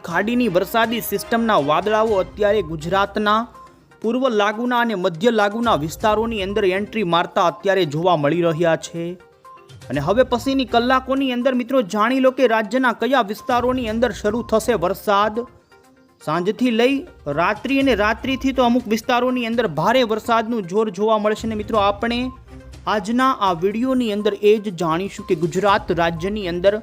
ખાડીની વરસાદી સિસ્ટમના વાદળાઓ અત્યારે ગુજરાતના પૂર્વ લાગુના અને મધ્ય લાગુના વિસ્તારોની અંદર એન્ટ્રી મારતા અત્યારે જોવા મળી રહ્યા છે। અને હવે પછીની કલાકોની અંદર મિત્રો જાણી લો કે રાજ્યના કયા વિસ્તારોની અંદર શરૂ થશે વરસાદ। સાંજથી લઈ રાત્રિ અને રાત્રિથી તો અમુક વિસ્તારોની અંદર ભારે વરસાદનું જોર જોવા મળશે ને મિત્રો આપણે આજના આ વિડીયોની અંદર એ જ જાણીશું કે ગુજરાત રાજ્યની અંદર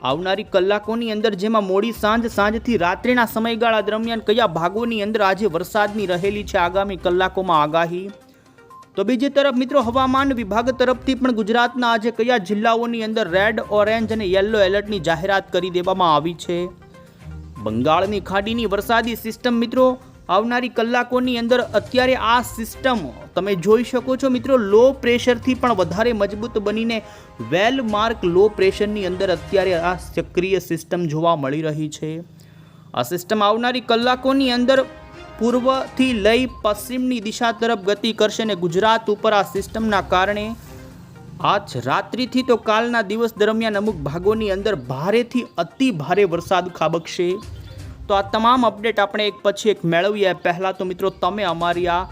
આવનારી કલાકોની અંદર જેમાં મોડી સાંજથી રાત્રિના સમયગાળા દરમિયાન કયા ભાગોની અંદર આજે વરસાદની રહેલી છે આગામી કલાકોમાં આગાહી। તો બીજી તરફ મિત્રો હવામાન વિભાગ તરફથી પણ ગુજરાતના આજે કયા જિલ્લાઓની અંદર રેડ, ઓરેન્જ અને યલો એલર્ટની જાહેરાત કરી દેવામાં આવી છે। બંગાળની ખાડીની વરસાદી સિસ્ટમ મિત્રો આવનારી કલાકોની અંદર અત્યારે આ સિસ્ટમ તમે જોઈ શકો છો મિત્રો લો પ્રેશરથી પણ વધારે મજબૂત બનીને વેલ માર્ક લો પ્રેશરની અંદર અત્યારે આ સક્રિય સિસ્ટમ જોવા મળી રહી છે। આ સિસ્ટમ આવનારી કલાકોની અંદર પૂર્વથી લઈ પશ્ચિમની દિશા તરફ ગતિ કરશે અને ગુજરાત ઉપર આ સિસ્ટમના કારણે આજ રાત્રિથી તો કાલના દિવસ દરમિયાન અમુક ભાગોની અંદર ભારેથી અતિ ભારે વરસાદ ખાબકશે। તો આ તમામ અપડેટ આપણે એક પછી એક મેળવીએ પહેલાં તો મિત્રો તમે અમારી આ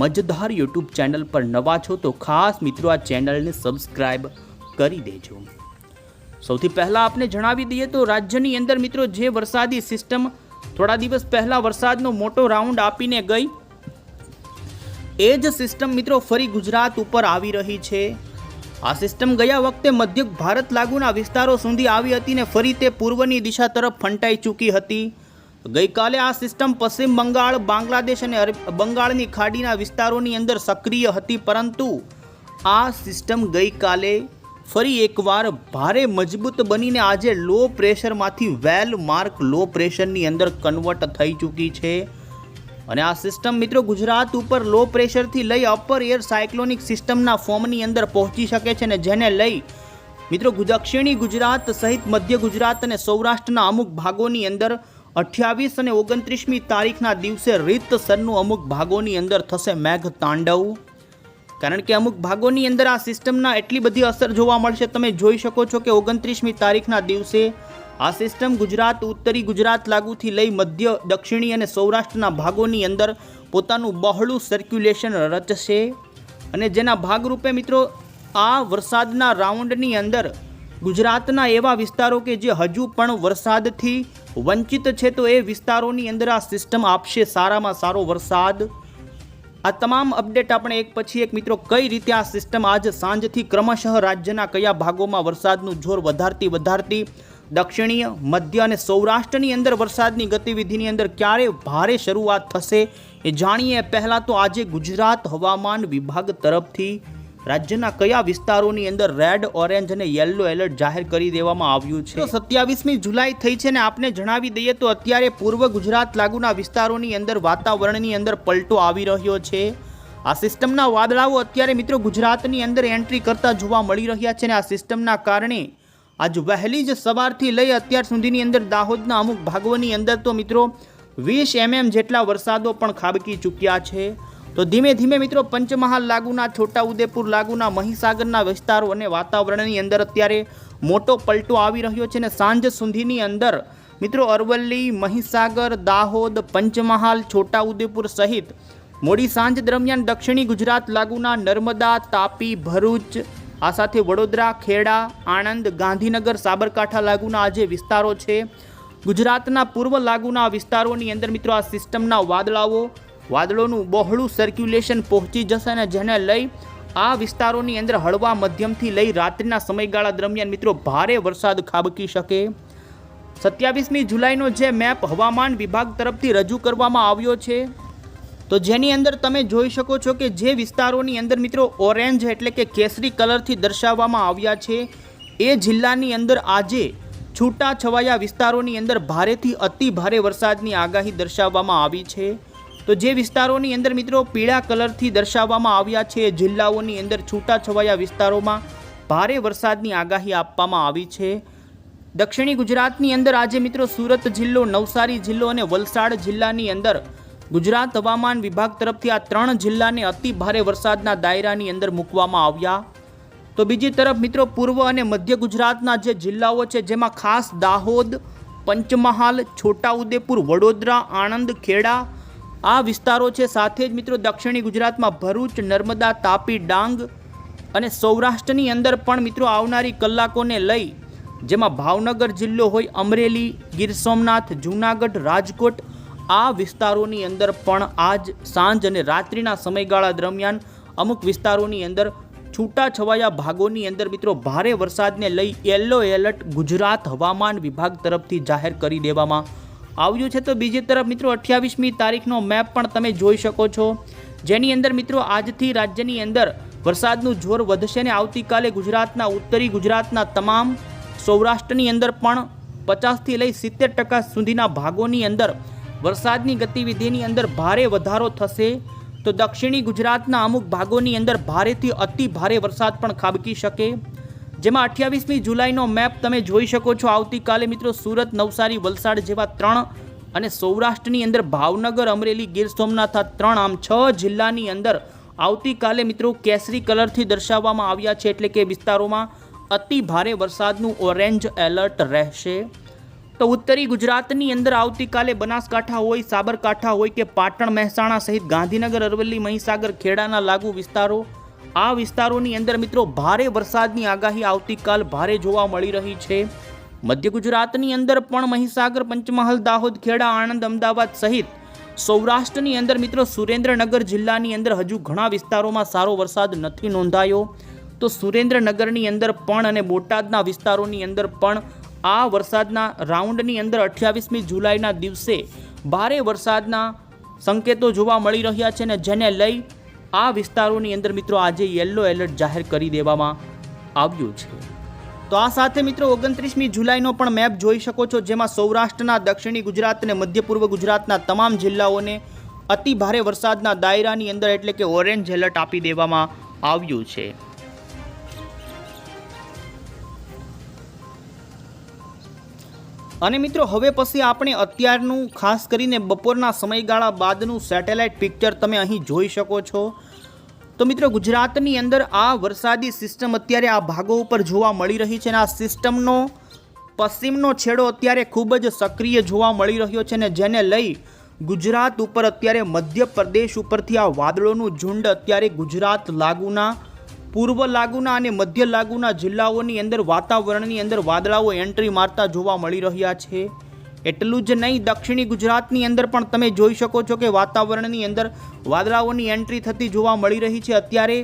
મજેદાર યુટ્યુબ ચેનલ પર નવા છો તો ખાસ મિત્રો આ ચેનલને સબસ્ક્રાઈબ કરી દેજો। સૌથી પહેલાં આપણે જણાવી દઈએ તો રાજ્યની અંદર મિત્રો જે વરસાદી સિસ્ટમ થોડા દિવસ પહેલાં વરસાદનો મોટો રાઉન્ડ આપીને ગઈ એ જ સિસ્ટમ મિત્રો ફરી ગુજરાત ઉપર આવી રહી છે। આ સિસ્ટમ ગયા વખતે મધ્ય ભારત લાગુના વિસ્તારો સુધી આવી હતી ને ફરી તે પૂર્વની દિશા તરફ ફંટાઈ ચૂકી હતી। ગઈકાલે આ સિસ્ટમ પશ્ચિમ બંગાળ, બાંગ્લાદેશ અને બંગાળની ખાડીના વિસ્તારોની અંદર સક્રિય હતી પરંતુ આ સિસ્ટમ ગઈકાલે ફરી એકવાર ભારે મજબૂત બનીને આજે લો પ્રેશરમાંથી વેલ માર્ક લો પ્રેશરની અંદર કન્વર્ટ થઈ ચૂકી છે। અને આ સિસ્ટમ મિત્રો ગુજરાત ઉપર લો પ્રેશરથી લઈ અપર એર સાયક્લોનિક સિસ્ટમના ફોર્મની અંદર પહોંચી શકે છે અને જેને લઈ મિત્રો દક્ષિણી ગુજરાત સહિત મધ્ય ગુજરાત અને સૌરાષ્ટ્રના અમુક ભાગોની અંદર 28 અને 29મી તારીખના દિવસે રીતસરનું અમુક ભાગોની અંદર થશે મેઘ તાંડવ। કારણ કે અમુક ભાગોની અંદર આ સિસ્ટમના એટલી બધી અસર જોવા મળશે। તમે જોઈ શકો છો કે 29મી તારીખના દિવસે આ સિસ્ટમ ગુજરાત, ઉત્તરી ગુજરાત લાગુથી લઈ મધ્ય, દક્ષિણી અને સૌરાષ્ટ્રના ભાગોની અંદર પોતાનું બહોળું સર્ક્યુલેશન રચશે અને જેના ભાગરૂપે મિત્રો આ વરસાદના રાઉન્ડની અંદર ગુજરાતના એવા વિસ્તારો કે જે હજુ પણ વરસાદથી વંચિત છે તો એ વિસ્તારોની અંદર આ સિસ્ટમ આપશે સારામાં સારો વરસાદ। આ તમામ અપડેટ આપણે એક પછી એક મિત્રો કઈ રીતે આ સિસ્ટમ આજ સાંજથી ક્રમશઃ રાજ્યના કયા ભાગોમાં વરસાદનું જોર વધારતી દક્ષિણીય, મધ્ય અને સૌરાષ્ટ્રની અંદર વરસાદની ગતિવિધિની અંદર ક્યારે ભારે શરૂઆત થશે એ જાણીએ પહેલાં તો આજે ગુજરાત હવામાન વિભાગ તરફથી રાજ્યના કયા વિસ્તારોની અંદર રેડ, ઓરેન્જ અને યલો એલર્ટ જાહેર કરી દેવામાં આવ્યું છે। તો 27મી જુલાઈ થઈ છે ને આપને જણાવી દઈએ તો અત્યારે પૂર્વ ગુજરાત લાગુના વિસ્તારોની અંદર વાતાવરણની અંદર પલટો આવી રહ્યો છે। આ સિસ્ટમના વાદળાઓ અત્યારે મિત્રો ગુજરાતની અંદર એન્ટ્રી કરતા જોવા મળી રહ્યા છે અને આ સિસ્ટમના કારણે આજ વહેલી જ સવારથી લઈ અત્યાર સુધીની અંદર દાહોદના અમુક ભાગોની અંદર તો મિત્રો 20 mm જેટલા વરસાદો પણ ખાબકી ચૂક્યા છે। તો ધીમે ધીમે મિત્રો પંચમહાલ લાગુના, છોટાઉદેપુર લાગુના, મહીસાગરના વિસ્તારો અને વાતાવરણની અંદર અત્યારે મોટો પલટો આવી રહ્યો છે અને સાંજ સુધીની અંદર મિત્રો અરવલ્લી, મહીસાગર, દાહોદ, પંચમહાલ, છોટાઉદેપુર સહિત મોડી સાંજ દરમિયાન દક્ષિણી ગુજરાત લાગુના નર્મદા, તાપી, ભરૂચ, આ સાથે વડોદરા, ખેડા, આણંદ, ગાંધીનગર, સાબરકાંઠા લાગુના આ જે વિસ્તારો છે ગુજરાતના પૂર્વ લાગુના વિસ્તારોની અંદર મિત્રો આ સિસ્ટમના વાદળોનું બહોળું સર્ક્યુલેશન પહોંચી જશે અને જેને લઈ આ વિસ્તારોની અંદર હળવા મધ્યમથી લઈ રાત્રિના સમયગાળા દરમિયાન મિત્રો ભારે વરસાદ ખાબકી શકે। 27મી જુલાઈનો જે મેપ હવામાન વિભાગ તરફથી રજૂ કરવામાં આવ્યો છે તો જેની અંદર તમે જોઈ શકો છો કે જે વિસ્તારોની અંદર મિત્રો ઓરેન્જ એટલે કે કેસરી કલરથી દર્શાવવામાં આવ્યા છે એ જિલ્લાની અંદર આજે છૂટાછવાયા વિસ્તારોની અંદર ભારેથી અતિ ભારે વરસાદની આગાહી દર્શાવવામાં આવી છે। તો જે વિસ્તારોની અંદર મિત્રો પીળા કલરથી દર્શાવવામાં આવ્યા છે જિલ્લાઓની અંદર છૂટાછવાયા વિસ્તારોમાં ભારે વરસાદની આગાહી આપવામાં આવી છે। દક્ષિણી ગુજરાતની અંદર આજે મિત્રો સુરત જિલ્લો, નવસારી જિલ્લો અને વલસાડ જિલ્લાની અંદર ગુજરાત હવામાન વિભાગ તરફથી આ 3 જિલ્લાને અતિ ભારે વરસાદના દાયરાની અંદર મૂકવામાં આવ્યા। તો બીજી તરફ મિત્રો પૂર્વ અને મધ્ય ગુજરાતના જે જિલ્લાઓ છે જેમાં ખાસ દાહોદ, પંચમહાલ, છોટાઉદેપુર, વડોદરા, આણંદ, ખેડા આ વિસ્તારો છે। સાથે જ મિત્રો દક્ષિણી ગુજરાતમાં ભરૂચ, નર્મદા, તાપી, ડાંગ અને સૌરાષ્ટ્રની અંદર પણ મિત્રો આવનારી કલાકોને લઈ જેમાં ભાવનગર જિલ્લો હોય, અમરેલી, ગીર સોમનાથ, જૂનાગઢ, રાજકોટ આ વિસ્તારોની અંદર પણ આજ સાંજ અને રાત્રિના સમયગાળા દરમિયાન અમુક વિસ્તારોની અંદર છૂટાછવાયા ભાગોની અંદર મિત્રો ભારે વરસાદને લઈ યલો એલર્ટ ગુજરાત હવામાન વિભાગ તરફથી જાહેર કરી દેવામાં આવ્યું છે। તો બીજી તરફ મિત્રો 28મી તારીખનો મેપ પણ તમે જોઈ શકો છો, જેની અંદર મિત્રો આજથી રાજ્યની અંદર વરસાદનું જોર વધશે અને આવતીકાલે ગુજરાતના ઉત્તરી ગુજરાતના તમામ, સૌરાષ્ટ્રની અંદર પણ 50થી લઈ 70% સુધીના ભાગોની અંદર વરસાદની ગતિવિધિની અંદર ભારે વધારો થશે। તો દક્ષિણી ગુજરાતના અમુક ભાગોની અંદર ભારેથી અતિ ભારે વરસાદ પણ ખાબકી શકે, જેમાં 28મી જુલાઈનો મેપ તમે જોઈ શકો છો। આવતીકાલે મિત્રો સુરત, નવસારી, વલસાડ જેવા 3 અને સૌરાષ્ટ્રની અંદર ભાવનગર, અમરેલી, ગીર સોમનાથ આ 3 આમ 6 જિલ્લાની અંદર આવતીકાલે મિત્રો કેસરી કલરથી દર્શાવવામાં આવ્યા છે, એટલે કે વિસ્તારોમાં અતિ ભારે વરસાદનું ઓરેન્જ એલર્ટ રહેશે। તો ઉત્તરી ગુજરાતની અંદર આવતીકાલે બનાસકાંઠા હોય, સાબરકાંઠા હોય કે પાટણ, મહેસાણા સહિત ગાંધીનગર, અરવલ્લી, મહીસાગર, ખેડાના લાગુ વિસ્તારો આ વિસ્તારોની અંદર મિત્રો ભારે વરસાદની આગાહી આવતીકાલ ભારે જોવા મળી રહી છે। મધ્ય ગુજરાતની અંદર પણ મહીસાગર, પંચમહાલ, દાહોદ, ખેડા, આણંદ, અમદાવાદ સહિત સૌરાષ્ટ્રની અંદર મિત્રો સુરેન્દ્રનગર જિલ્લાની અંદર હજુ ઘણા વિસ્તારોમાં સારો વરસાદ નથી નોંધાયો, તો સુરેન્દ્રનગરની અંદર પણ અને બોટાદના વિસ્તારોની અંદર પણ આ વરસાદના રાઉન્ડની અંદર 28મી જુલાઈના દિવસે ભારે વરસાદના સંકેતો જોવા મળી રહ્યા છે, ને જેને લઈ આ વિસ્તારોની અંદર મિત્રો આજે યલો એલર્ટ જાહેર કરી દેવામાં આવ્યું છે। તો આ સાથે મિત્રો 29મી જુલાઈનો પણ મેપ જોઈ શકો છો, જેમાં સૌરાષ્ટ્રના, દક્ષિણી ગુજરાત અને મધ્ય પૂર્વ ગુજરાતના તમામ જિલ્લાઓને અતિ ભારે વરસાદના દાયરાની અંદર એટલે કે ઓરેન્જ એલર્ટ આપી દેવામાં આવ્યું છે। અને મિત્રો હવે પછી આપણે અત્યારનું ખાસ કરીને બપોરના સમયગાળા બાદનું સેટેલાઇટ પિક્ચર તમે અહીં જોઈ શકો છો। તો મિત્રો ગુજરાતની અંદર આ વરસાદી સિસ્ટમ અત્યારે આ ભાગો ઉપર જોવા મળી રહી છે, અને આ સિસ્ટમનો પશ્ચિમનો છેડો અત્યારે ખૂબ જ સક્રિય જોવા મળી રહ્યો છે, ને જેને લઈ ગુજરાત ઉપર અત્યારે મધ્યપ્રદેશ ઉપરથી આ વાદળોનું ઝુંડ અત્યારે ગુજરાત લાગુના, પૂર્વ લાગુના અને મધ્ય લાગુના જિલ્લાઓની અંદર વાતાવરણની અંદર વાદળાઓ એન્ટ્રી મારતા જોવા મળી રહ્યા છે। એટલું જ નહીં, દક્ષિણી ગુજરાતની અંદર પણ તમે જોઈ શકો છો કે વાતાવરણની અંદર વાદળાઓની એન્ટ્રી થતી જોવા મળી રહી છે। અત્યારે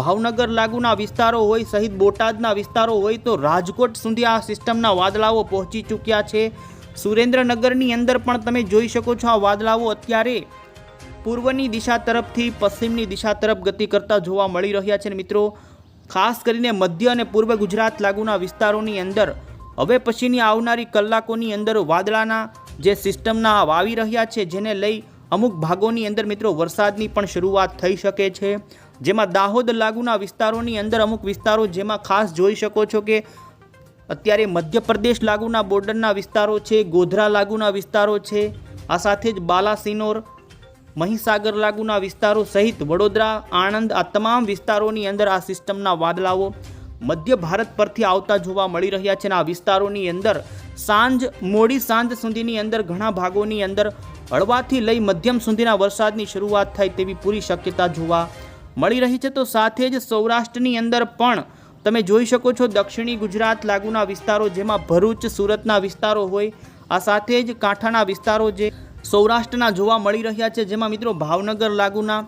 ભાવનગર લાગુના વિસ્તારો હોય સહિત બોટાદના વિસ્તારો હોય તો રાજકોટ સુધી આ સિસ્ટમના વાદળાઓ પહોંચી ચૂક્યા છે। સુરેન્દ્રનગરની અંદર પણ તમે જોઈ શકો છો આ વાદળાઓ અત્યારે પૂર્વની દિશા તરફથી પશ્ચિમની દિશા તરફ ગતિ કરતા જોવા મળી રહ્યા છે। મિત્રો ખાસ કરીને મધ્ય અને પૂર્વ ગુજરાત લાગુના વિસ્તારોની અંદર હવે પછીની આવનારી કલાકોની અંદર વાદળાના જે સિસ્ટમના આવી રહ્યા છે, જેને લઈ અમુક ભાગોની અંદર મિત્રો વરસાદની પણ શરૂઆત થઈ શકે છે, જેમાં દાહોદ લાગુના વિસ્તારોની અંદર અમુક વિસ્તારો જેમાં ખાસ જોઈ શકો છો કે અત્યારે મધ્યપ્રદેશ લાગુના બોર્ડરના વિસ્તારો છે, ગોધરા લાગુના વિસ્તારો છે, આ સાથે જ બાલાસિનોર, મહીસાગર લાગુના વિસ્તારો સહિત વડોદરા, આણંદ આ તમામ વિસ્તારોની અંદર આ સિસ્ટમના વાદળાઓ મધ્ય ભારત પરથી આવતા જોવા મળી રહ્યા છે, અને આ વિસ્તારોની અંદર મોડી સાંજ સુધીની અંદર ઘણા ભાગોની અંદર હળવાથી લઈ મધ્યમ સુધીના વરસાદની શરૂઆત થાય તેવી પૂરી શક્યતા જોવા મળી રહી છે। તો સાથે જ સૌરાષ્ટ્રની અંદર પણ તમે જોઈ શકો છો દક્ષિણી ગુજરાત લાગુના વિસ્તારો જેમાં ભરૂચ, સુરતના વિસ્તારો હોય, આ સાથે જ કાંઠાના વિસ્તારો જે સૌરાષ્ટ્રના જોવા મળી રહ્યા છે, જેમાં મિત્રો ભાવનગર લાગુના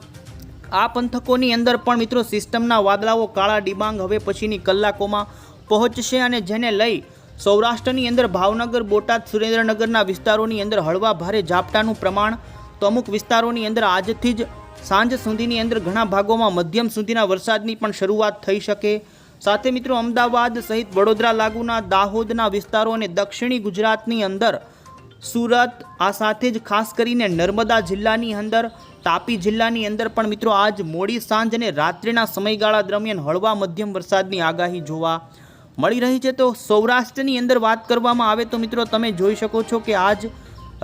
આ પંથકોની અંદર પણ મિત્રો સિસ્ટમના વાદળાઓ કાળા ડિબાંગ હવે પછીની કલાકોમાં પહોંચશે, અને જેને લઈ સૌરાષ્ટ્રની અંદર ભાવનગર, બોટાદ, સુરેન્દ્રનગરના વિસ્તારોની અંદર હળવા ભારે ઝાપટાનું પ્રમાણ, તો અમુક વિસ્તારોની અંદર આજથી જ સાંજ સુધીની અંદર ઘણા ભાગોમાં મધ્યમ સુધીના વરસાદની પણ શરૂઆત થઈ શકે। સાથે મિત્રો અમદાવાદ સહિત વડોદરા લાગુના દાહોદના વિસ્તારો અને દક્ષિણી ગુજરાતની અંદર સુરત, આ સાથે જ ખાસ કરીને નર્મદા જિલ્લાની અંદર, તાપી જિલ્લાની અંદર પણ મિત્રો આજ મોડી સાંજ અને રાત્રિના સમયગાળા દરમિયાન હળવા મધ્યમ વરસાદની આગાહી જોવા મળી રહી છે। તો સૌરાષ્ટ્રની અંદર વાત કરવામાં આવે તો મિત્રો તમે જોઈ શકો છો કે આજ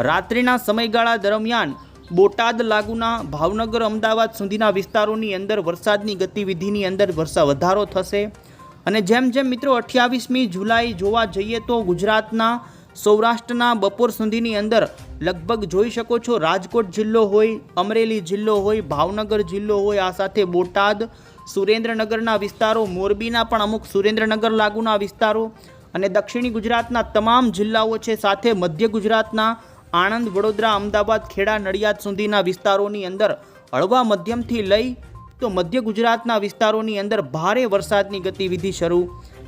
રાત્રિના સમયગાળા દરમિયાન બોટાદ લાગુના ભાવનગર, અમદાવાદ સુધીના વિસ્તારોની અંદર વરસાદની ગતિવિધિની અંદર વધારો થશે, અને જેમ જેમ મિત્રો 28મી જુલાઈ જોવા જઈએ તો ગુજરાતના સૌરાષ્ટ્રના બપોર સુધીની અંદર લગભગ જોઈ શકો છો રાજકોટ જિલ્લો હોય, અમરેલી જિલ્લો હોય, ભાવનગર જિલ્લો હોય, આ સાથે બોટાદ, સુરેન્દ્રનગરના વિસ્તારો, મોરબીના પણ અમુક સુરેન્દ્રનગર લાગુના વિસ્તારો અને દક્ષિણી ગુજરાતના તમામ જિલ્લાઓ છે, સાથે મધ્ય ગુજરાતના આણંદ, વડોદરા, અમદાવાદ, ખેડા, નડિયાદ સુધીના વિસ્તારોની અંદર હળવા મધ્યમથી લઈ તો મધ્ય ગુજરાતના વિસ્તારોની અંદર ભારે વરસાદની ગતિવિધિ શરૂ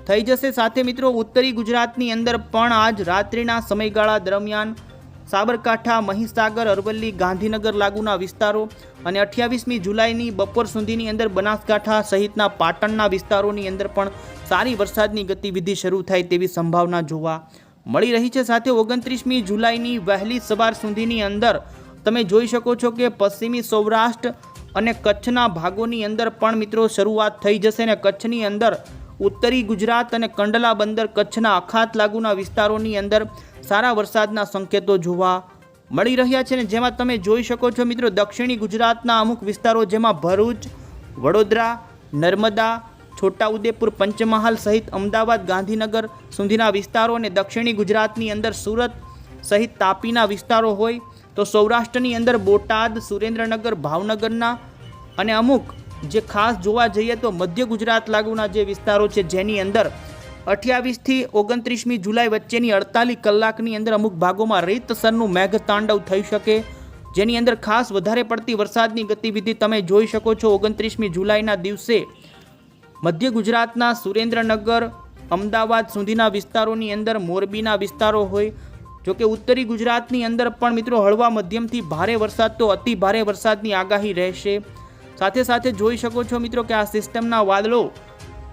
થઈ જશે। સાથે મિત્રો ઉત્તરી ગુજરાતની અંદર પણ આજ રાત્રિના સમયગાળા દરમિયાન સાબરકાંઠા, મહીસાગર, અરવલ્લી, ગાંધીનગર લાગુના વિસ્તારો અને 28મી જુલાઈની બપોર સુધીની અંદર બનાસકાંઠા સહિતના પાટણના વિસ્તારોની અંદર પણ સારી વરસાદની ગતિવિધિ શરૂ થાય તેવી સંભાવના જોવા મળી રહી છે। સાથે 29મી જુલાઈની વહેલી સવાર સુધીની અંદર તમે જોઈ શકો છો કે પશ્ચિમી સૌરાષ્ટ્ર અને કચ્છના ભાગોની અંદર પણ મિત્રો શરૂઆત થઈ જશે અને કચ્છની અંદર ઉત્તરી ગુજરાત અને કંડલા બંદર, કચ્છના અખાત લાગુના વિસ્તારોની અંદર સારા વરસાદના સંકેતો જોવા મળી રહ્યા છે ને જેમાં તમે જોઈ શકો છો મિત્રો દક્ષિણી ગુજરાતના અમુક વિસ્તારો જેમાં ભરૂચ, વડોદરા, નર્મદા, છોટાઉદેપુર, પંચમહાલ સહિત અમદાવાદ, ગાંધીનગર સુધીના વિસ્તારો અને દક્ષિણી ગુજરાતની અંદર સુરત સહિત તાપીના વિસ્તારો હોય તો સૌરાષ્ટ્રની અંદર બોટાદ, સુરેન્દ્રનગર, ભાવનગરના અને અમુક જે ખાસ જોવા જઈએ તો મધ્ય ગુજરાત લાગુના જે વિસ્તારો છે જેની અંદર 28થી 29મી જુલાઈ વચ્ચેની 48 કલાકની અંદર અમુક ભાગોમાં રીતસરનું મેઘતાંડવ થઈ શકે, જેની અંદર ખાસ વધારે પડતી વરસાદની ગતિવિધિ તમે જોઈ શકો છો। 29મી જુલાઈના દિવસે મધ્ય ગુજરાતના સુરેન્દ્રનગર, અમદાવાદ સુધીના વિસ્તારોની અંદર, મોરબીના વિસ્તારો હોય, જોકે ઉત્તરી ગુજરાતની અંદર પણ મિત્રો હળવા મધ્યમથી ભારે વરસાદ તો અતિ ભારે વરસાદની આગાહી રહેશે। સાથે સાથે જોઈ શકો છો મિત્રો કે આ સિસ્ટમના વાદળો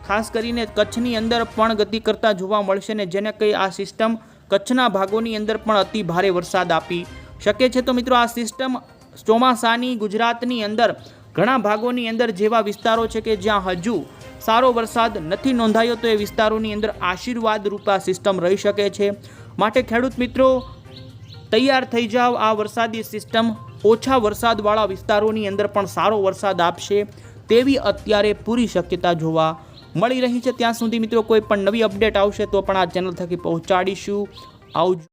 ખાસ કરીને કચ્છની અંદર પણ ગતિ કરતા જોવા મળશે ને જેને કંઈ આ સિસ્ટમ કચ્છના ભાગોની અંદર પણ અતિ ભારે વરસાદ આપી શકે છે। તો મિત્રો આ સિસ્ટમ ચોમાસાની ગુજરાતની અંદર ઘણા ભાગોની અંદર જેવા વિસ્તારો છે કે જ્યાં હજુ સારો વરસાદ નથી નોંધાયો તો એ વિસ્તારોની અંદર આશીર્વાદ રૂપ આ સિસ્ટમ રહી શકે છે। માટે ખેડૂત મિત્રો તૈયાર થઈ જાઓ, આ વરસાદી સિસ્ટમ ઓછા વરસાદવાળા વિસ્તારોની અંદર પણ સારો વરસાદ આપશે તેવી અત્યારે પૂરી શક્યતા જોવા મળી રહી છે। ત્યાં સુધી મિત્રો કોઈ પણ નવી અપડેટ આવશે તો પણ આ ચેનલ થકી પહોંચાડીશું। આવજો।